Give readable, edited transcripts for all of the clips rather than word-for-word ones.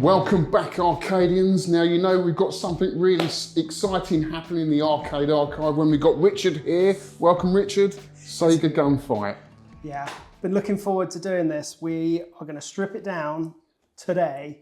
Welcome back, Arcadians. Now, you know we've got something really exciting happening in the Arcade Archive when we've got Richard here. Welcome, Richard. Sega Gun Fight. Yeah, been looking forward to doing this. We are going to strip it down today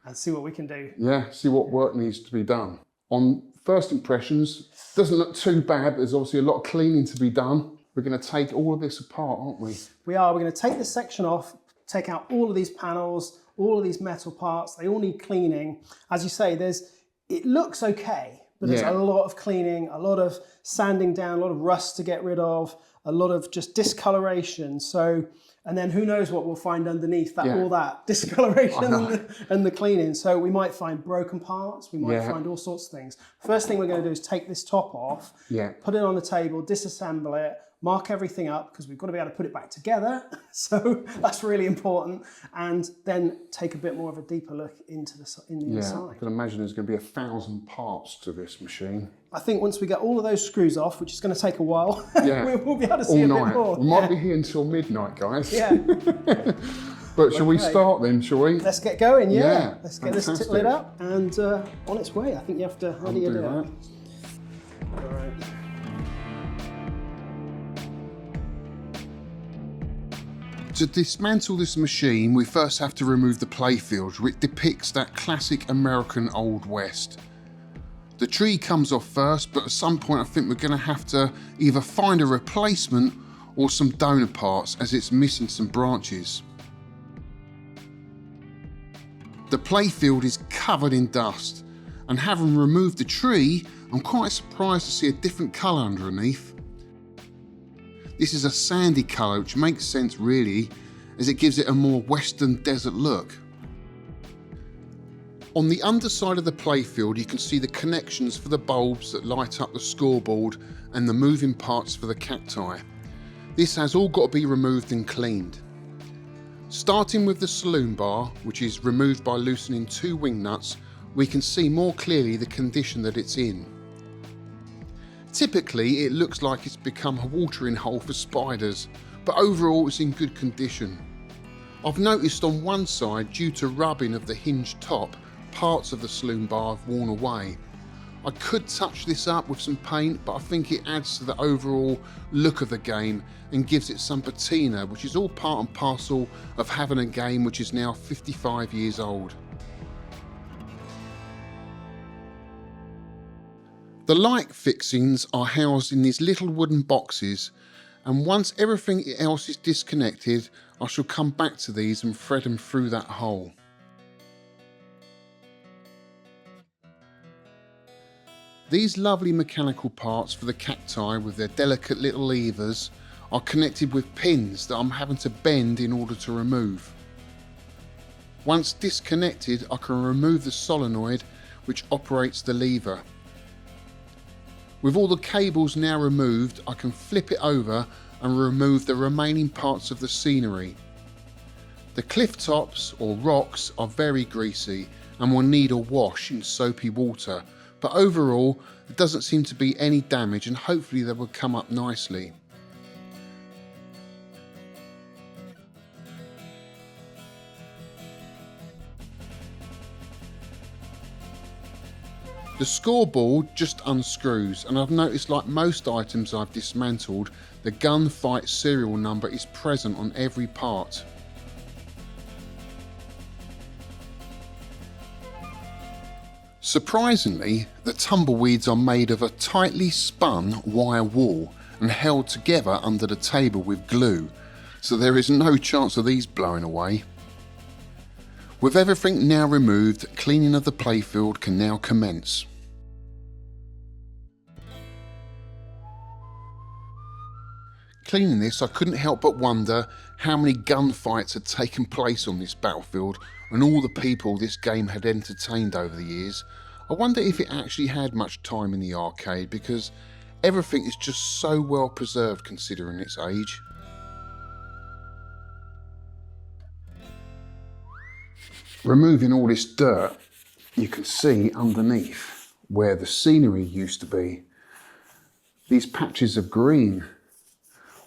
and see what we can do. Yeah, see what work needs to be done. On first impressions, doesn't look too bad, but there's obviously a lot of cleaning to be done. We're going to take all of this apart, aren't we? We are. We're going to take this section off, take out all of these panels, all of these metal parts. They all need cleaning. As you say, it looks okay, but there's a lot of cleaning, a lot of sanding down, a lot of rust to get rid of, a lot of just discoloration. So, and then who knows what we'll find underneath that, all that discoloration and the cleaning. So we might find broken parts, we might find all sorts of things. First thing we're going to do is take this top off, put it on the table, disassemble it, mark everything up because we've got to be able to put it back together. So that's really important. And then take a bit more of a deper look into the inside. I can imagine there's going to be 1,000 parts to this machine. I think once we get all of those screws off, which is going to take a while, we'll be able to see a bit more. We might be here until midnight, guys. Yeah. But shall we start then, shall we? Let's get going, Yeah, Let's get this lit up and on its way. I think you have to, how do you do that? All right. To dismantle this machine, we first have to remove the playfield, which depicts that classic American Old West. The tree comes off first, but at some point I think we're going to have to either find a replacement or some donor parts, as it's missing some branches. The playfield is covered in dust, and having removed the tree, I'm quite surprised to see a different colour underneath. This is a sandy colour, which makes sense really, as it gives it a more western desert look. On the underside of the playfield, you can see the connections for the bulbs that light up the scoreboard and the moving parts for the cacti. This has all got to be removed and cleaned. Starting with the saloon bar, which is removed by loosening 2 wing nuts, we can see more clearly the condition that it's in. Typically, it looks like it's become a watering hole for spiders, but overall it's in good condition. I've noticed on one side, due to rubbing of the hinged top, parts of the saloon bar have worn away. I could touch this up with some paint, but I think it adds to the overall look of the game and gives it some patina, which is all part and parcel of having a game which is now 55 years old. The light fixings are housed in these little wooden boxes, and once everything else is disconnected, I shall come back to these and thread them through that hole. These lovely mechanical parts for the cacti with their delicate little levers are connected with pins that I'm having to bend in order to remove. Once disconnected, I can remove the solenoid which operates the lever. With all the cables now removed, I can flip it over and remove the remaining parts of the scenery. The cliff tops or rocks are very greasy and will need a wash in soapy water, but overall there doesn't seem to be any damage and hopefully they will come up nicely. The scoreboard just unscrews, and I've noticed, like most items I've dismantled, the Gun Fight serial number is present on every part. Surprisingly, the tumbleweeds are made of a tightly spun wire wool and held together under the table with glue, so there is no chance of these blowing away. With everything now removed, cleaning of the playfield can now commence. Cleaning this, I couldn't help but wonder how many gunfights had taken place on this battlefield and all the people this game had entertained over the years. I wonder if it actually had much time in the arcade, because everything is just so well preserved considering its age. Removing all this dirt, you can see underneath where the scenery used to be. These patches of green,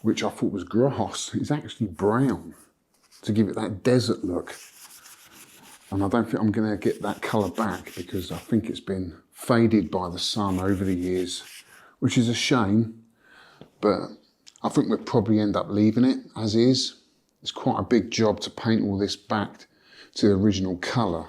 which I thought was grass, is actually brown to give it that desert look. And I don't think I'm going to get that colour back because I think it's been faded by the sun over the years, which is a shame, but I think we'll probably end up leaving it as is. It's quite a big job to paint all this back to the original colour.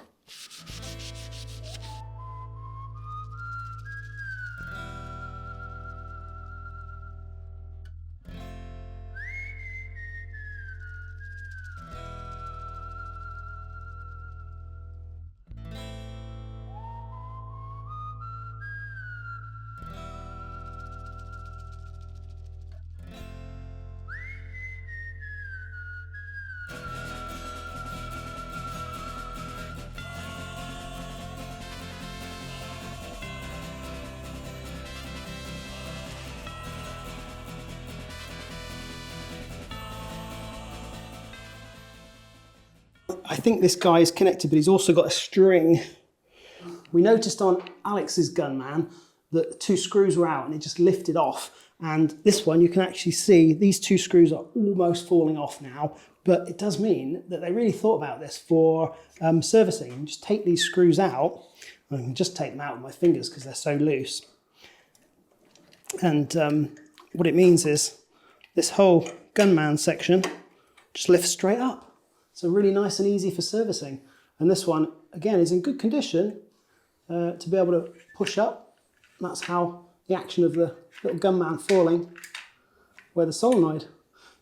I think this guy is connected, but he's also got a string. We noticed on Alex's Gunman that 2 screws were out and it just lifted off. And this one, you can actually see these 2 screws are almost falling off now, but it does mean that they really thought about this for servicing. You just take these screws out. I can just take them out with my fingers because they're so loose. And what it means is this whole Gunman section just lifts straight up. So really nice and easy for servicing. And this one, again, is in good condition to be able to push up. And that's how the action of the little Gunman falling, where the solenoid.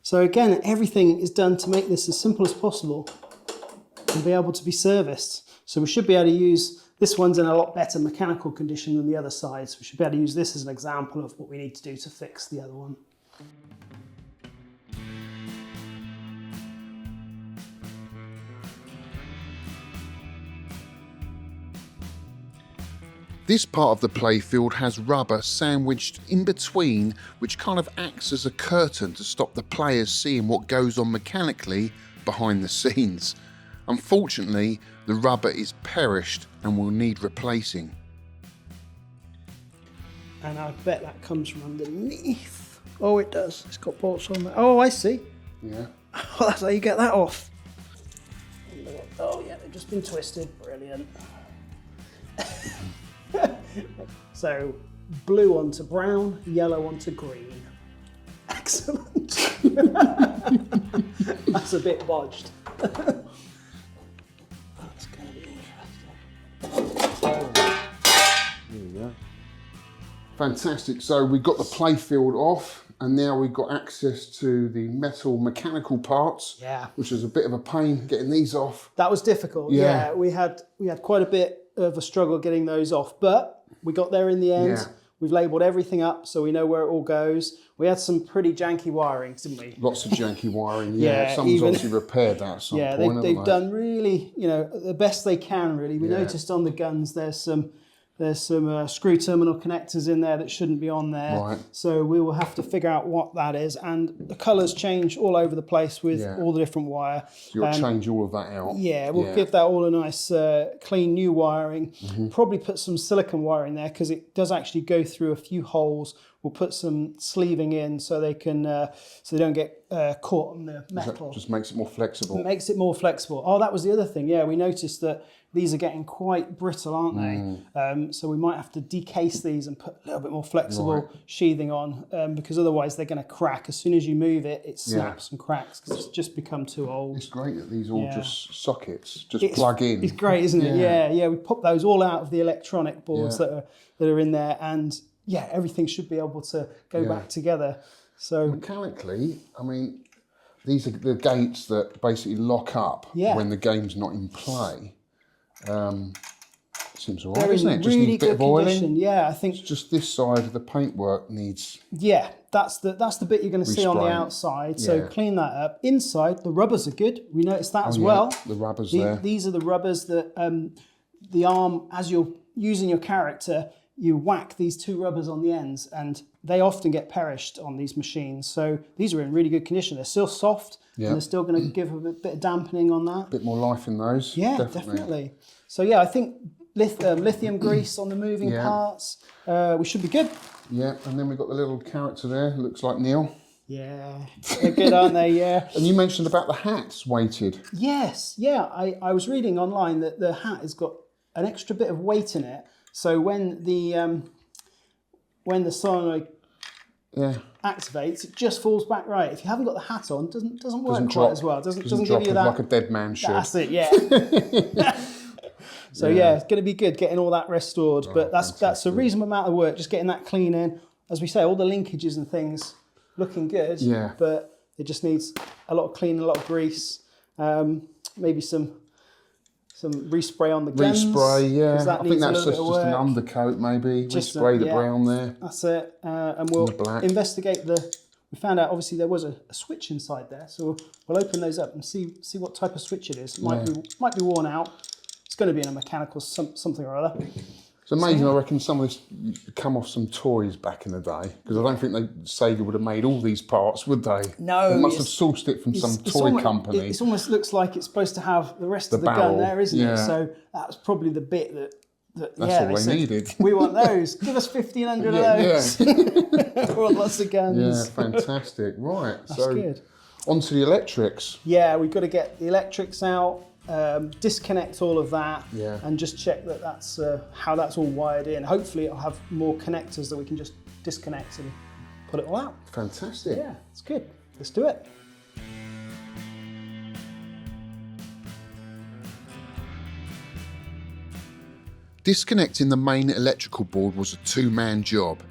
So again, everything is done to make this as simple as possible and be able to be serviced. So we should be able to use, this one's in a lot better mechanical condition than the other side. So we should be able to use this as an example of what we need to do to fix the other one. This part of the playfield has rubber sandwiched in between, which kind of acts as a curtain to stop the players seeing what goes on mechanically behind the scenes. Unfortunately, the rubber is perished and will need replacing. And I bet that comes from underneath. Oh, it does. It's got bolts on there. Oh, I see. Yeah. Oh, that's how you get that off. Oh, yeah, they've just been twisted. Brilliant. So, blue onto brown, yellow onto green. Excellent. That's a bit bodged. That's going to be interesting. There you go. Fantastic. So we got the playfield off, and now we've got access to the metal mechanical parts. Yeah. Which is a bit of a pain getting these off. That was difficult. Yeah, we had quite a bit of a struggle getting those off, but we got there in the end. Yeah. We've labelled everything up so we know where it all goes. We had some pretty janky wirings, didn't we? Lots of janky wiring, Yeah, Someone's obviously repaired that at some point, haven't they've done really, the best they can, really. We noticed on the guns there's some screw terminal connectors in there that shouldn't be on there. Right. So we will have to figure out what that is. And the colours change all over the place with all the different wire. So you'll change all of that out. Yeah, we'll give that all a nice clean new wiring. Probably put some silicone wiring there because it does actually go through a few holes. We'll put some sleeving in so they can so they don't get caught on the metal. Just makes it more flexible. It makes it more flexible. Oh, that was the other thing. Yeah, we noticed that these are getting quite brittle, aren't they? So we might have to decase these and put a little bit more flexible sheathing on because otherwise they're going to crack. As soon as you move it, it snaps and cracks because it's just become too old. It's great that these all just sockets, plug in. It's great, isn't it? Yeah. We pop those all out of the electronic boards that are in there, and everything should be able to go back together. So mechanically, I mean, these are the gates that basically lock up when the game's not in play. Seems all right, isn't it? Just needs a bit of oiling. Yeah, I think it's just this side of the paintwork needs. Yeah, that's the bit you're going to see on the outside. So clean that up. Inside, the rubbers are good. We noticed that as well. The rubbers there. These are the rubbers that the arm, as you're using your character, you whack these 2 rubbers on the ends, and they often get perished on these machines. So these are in really good condition. They're still soft, and they're still going to give a bit of dampening on that. A bit more life in those. Yeah, definitely. So I think lithium grease on the moving parts. We should be good. Yeah, and then we've got the little character there. Looks like Neil. Yeah, they're good, aren't they? Yeah. And you mentioned about the hats weighted. Yes, yeah. I was reading online that the hat has got an extra bit of weight in it. So when the solenoid activates, it just falls back right. If you haven't got the hat on, doesn't work quite as well. Doesn't give you that like a dead man should. That's it, yeah. So it's going to be good getting all that restored. But that's a reasonable amount of work, just getting that clean in. As we say, all the linkages and things looking good. Yeah. But it just needs a lot of cleaning, a lot of grease, maybe some respray on the guns. Respray, yeah. I think that's just an undercoat, maybe. Just respray the brown there. That's it. And we'll investigate we found out obviously there was a switch inside there, so we'll open those up and see what type of switch it is. It might be worn out. It's going to be in a mechanical something or other. It's amazing. I reckon some of this come off some toys back in the day, because I don't think Sega would have made all these parts, would they? No. They must have sourced it from some toy company. It almost looks like it's supposed to have the rest of the gun there, isn't it? So that's probably the bit that's all they needed. We want those. Give us 1,500 of those. We want lots of guns. Yeah, fantastic. Right. That's good. On to the electrics. Yeah, we've got to get the electrics out. Disconnect all of that and just check that that's how that's all wired in. Hopefully it'll have more connectors that we can just disconnect and put it all out. Fantastic. Yeah, it's good. Let's do it. Disconnecting the main electrical board was a two-man job.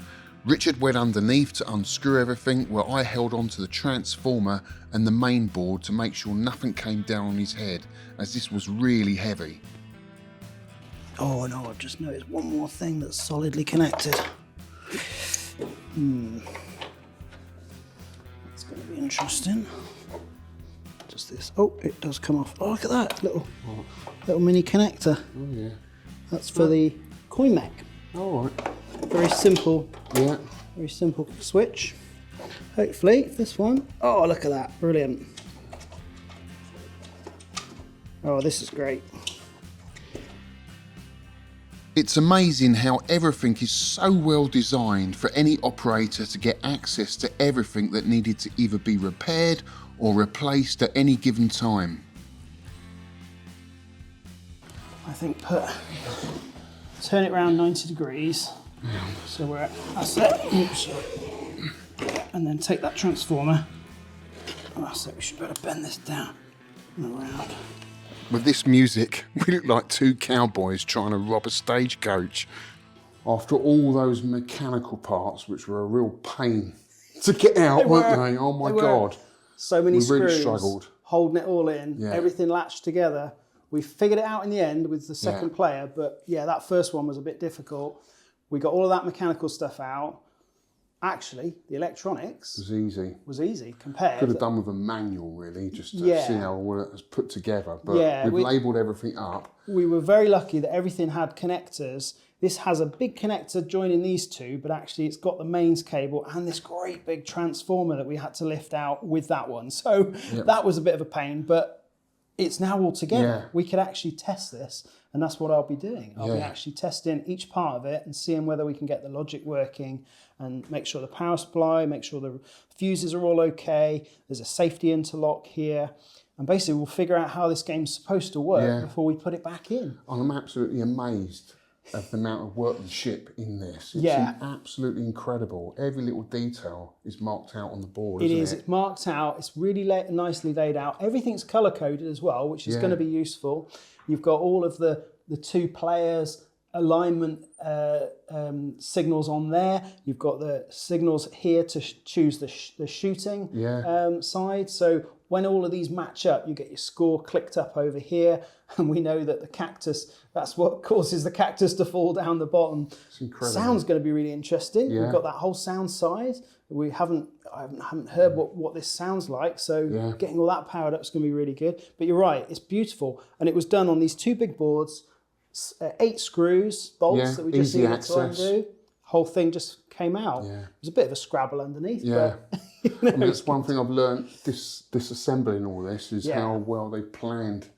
Richard went underneath to unscrew everything, while I held on to the transformer and the main board to make sure nothing came down on his head, as this was really heavy. Oh no, I've just noticed one more thing that's solidly connected. That's going to be interesting. Just this. Oh, it does come off. Oh, look at that little mini connector. Oh yeah. That's for the coin mech. All right. Very simple. Yeah. Very simple switch. Hopefully, this one. Oh, look at that. Brilliant. Oh, this is great. It's amazing how everything is so well designed for any operator to get access to everything that needed to either be repaired or replaced at any given time. I think turn it around 90 degrees. So we're at, that's it. Oops. And then take that transformer. Oh, that's it. We should better bend this down and around. With this music, we look like two cowboys trying to rob a stagecoach. After all those mechanical parts, which were a real pain to get out, weren't they? Oh my God. So many screws, really struggled. Holding it all in, everything latched together. We figured it out in the end with the second player, but that first one was a bit difficult. We got all of that mechanical stuff out. Actually, the electronics was easy compared. Could have done with a manual, really, just to see how all it was put together. But we've labelled everything up. We were very lucky that everything had connectors. This has a big connector joining these two, but actually it's got the mains cable and this great big transformer that we had to lift out with that one. So that was a bit of a pain, but it's now all together. We could actually test this, and that's what I'll be doing. I'll be actually testing each part of it and seeing whether we can get the logic working and make sure the power supply, make sure the fuses are all okay. There's a safety interlock here. And basically we'll figure out how this game's supposed to work before we put it back in. I'm absolutely amazed at the amount of workmanship in this. It's absolutely incredible. Every little detail is marked out on the board, isn't it? It's marked out. It's really nicely laid out. Everything's colour-coded as well, which is going to be useful. You've got all of the two players' alignment signals on there. You've got the signals here to choose the shooting side. So when all of these match up, you get your score clicked up over here. And we know that the cactus, that's what causes the cactus to fall down the bottom. It's incredible. Sound's going to be really interesting. We've got that whole sound side. I haven't heard what this sounds like. So getting all that powered up is going to be really good. But you're right, it's beautiful. And it was done on these two big boards, 8 screws, bolts that we just needed to undo. Whole thing just came out. It was a bit of a scrabble underneath. But, I mean, that's one thing I've learned disassembling all this is how well they planned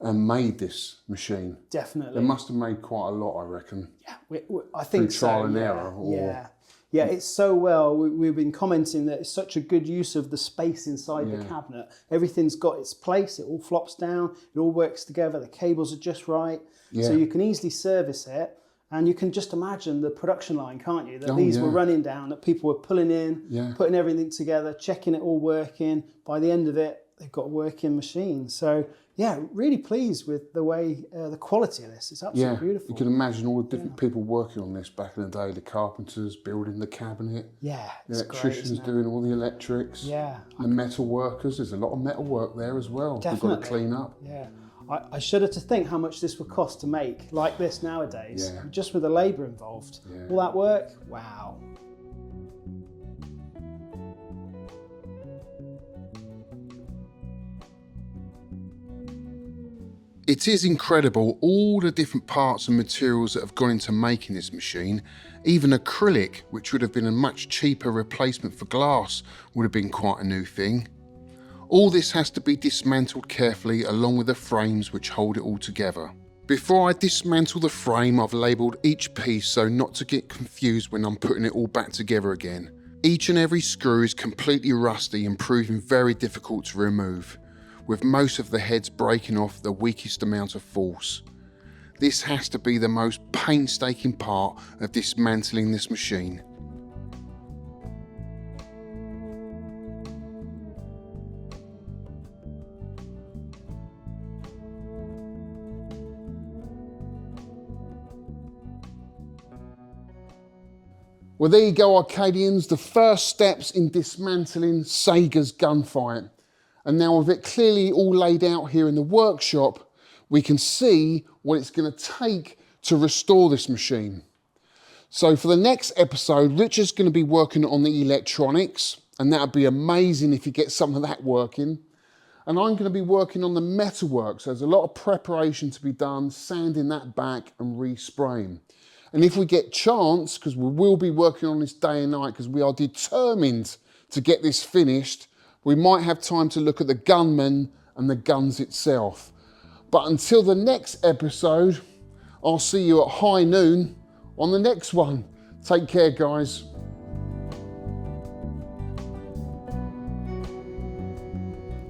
and made this machine. Definitely. They must have made quite a lot, I reckon. Yeah, I think through trial and so, error. Yeah, it's so well. We've been commenting that it's such a good use of the space inside the cabinet. Everything's got its place. It all flops down. It all works together. The cables are just right. Yeah. So you can easily service it. And you can just imagine the production line, can't you? That these were running down, that people were pulling in, putting everything together, checking it all working. By the end of it, they've got a working machine. So, yeah, really pleased with the way, the quality of this. It's absolutely beautiful. You can imagine all the different people working on this back in the day. The carpenters building the cabinet. Yeah, the electricians doing all the electrics. Yeah. The metal workers. There's a lot of metal work there as well. Definitely. We've got to clean up. Yeah. I shudder to think how much this would cost to make like this nowadays, just with the labour involved. Yeah. All that work, wow. It is incredible all the different parts and materials that have gone into making this machine. Even acrylic, which would have been a much cheaper replacement for glass, would have been quite a new thing. All this has to be dismantled carefully along with the frames which hold it all together. Before I dismantle the frame, I've labelled each piece so not to get confused when I'm putting it all back together again. Each and every screw is completely rusty and proving very difficult to remove, with most of the heads breaking off the weakest amount of force. This has to be the most painstaking part of dismantling this machine. Well, there you go, Arcadians, the first steps in dismantling Sega's Gun Fight. And now with it clearly all laid out here in the workshop, we can see what it's going to take to restore this machine. So for the next episode, Richard's going to be working on the electronics, and that would be amazing if you get some of that working. And I'm going to be working on the metalwork, so there's a lot of preparation to be done, sanding that back and respraying. And if we get chance, because we will be working on this day and night because we are determined to get this finished, we might have time to look at the gunman and the guns itself. But until the next episode, I'll see you at high noon on the next one. Take care, guys.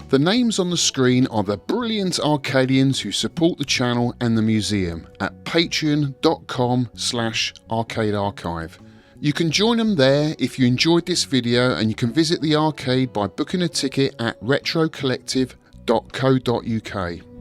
The names on the screen are the brilliant Arcadians who support the channel and the museum at patreon.com/arcadearchive. You can join them there if you enjoyed this video, and you can visit the arcade by booking a ticket at retrocollective.co.uk.